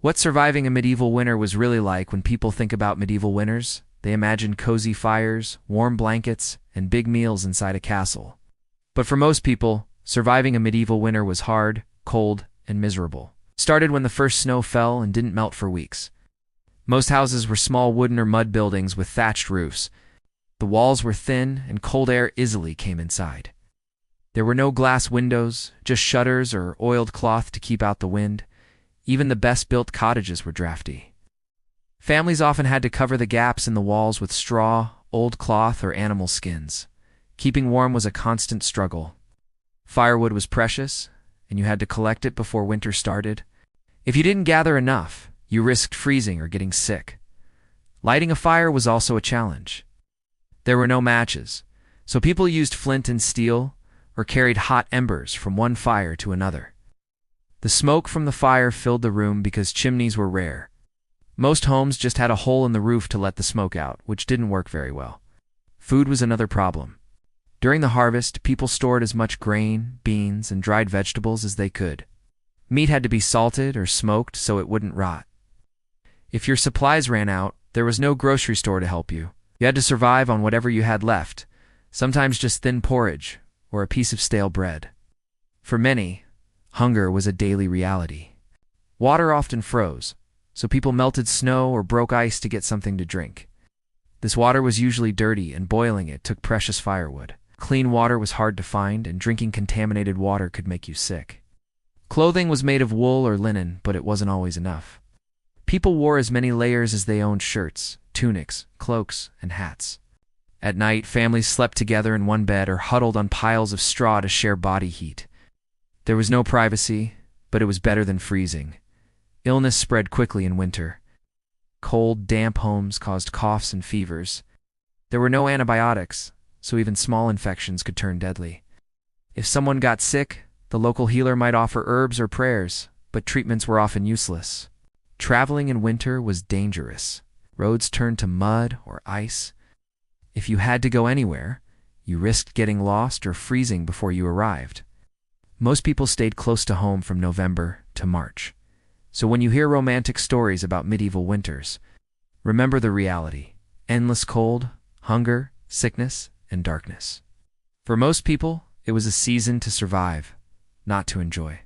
What surviving a medieval winter was really like. When people think about medieval winters, they imagine cozy fires, warm blankets, and big meals inside a castle. But for most people, surviving a medieval winter was hard, cold, and miserable. It started when the first snow fell and didn't melt for weeks. Most houses were small wooden or mud buildings with thatched roofs. The walls were thin, and cold air easily came inside. There were no glass windows, just shutters or oiled cloth to keep out the wind. Even the best-built cottages were drafty. Families often had to cover the gaps in the walls with straw, old cloth, or animal skins. Keeping warm was a constant struggle. Firewood was precious, and you had to collect it before winter started. If you didn't gather enough, you risked freezing or getting sick. Lighting a fire was also a challenge. There were no matches, so people used flint and steel or carried hot embers from one fire to another. The smoke from the fire filled the room because chimneys were rare. Most homes just had a hole in the roof to let the smoke out, which didn't work very well. Food was another problem. During the harvest, people stored as much grain, beans, and dried vegetables as they could. Meat had to be salted or smoked so it wouldn't rot. If your supplies ran out, there was no grocery store to help you. You had to survive on whatever you had left, sometimes just thin porridge or a piece of stale bread. For many, hunger was a daily reality. Water often froze, so people melted snow or broke ice to get something to drink. This water was usually dirty, and boiling it took precious firewood. Clean water was hard to find, and drinking contaminated water could make you sick. Clothing was made of wool or linen, but it wasn't always enough. People wore as many layers as they owned shirts, tunics, cloaks, and hats. At night, families slept together in one bed or huddled on piles of straw to share body heat. There was no privacy, but it was better than freezing. Illness spread quickly in winter. Cold, damp homes caused coughs and fevers. There were no antibiotics, so even small infections could turn deadly. If someone got sick, the local healer might offer herbs or prayers, but treatments were often useless. Traveling in winter was dangerous. Roads turned to mud or ice. If you had to go anywhere, you risked getting lost or freezing before you arrived. Most people stayed close to home from November to March. So when you hear romantic stories about medieval winters, remember the reality: endless cold, hunger, sickness, and darkness. For most people, it was a season to survive, not to enjoy.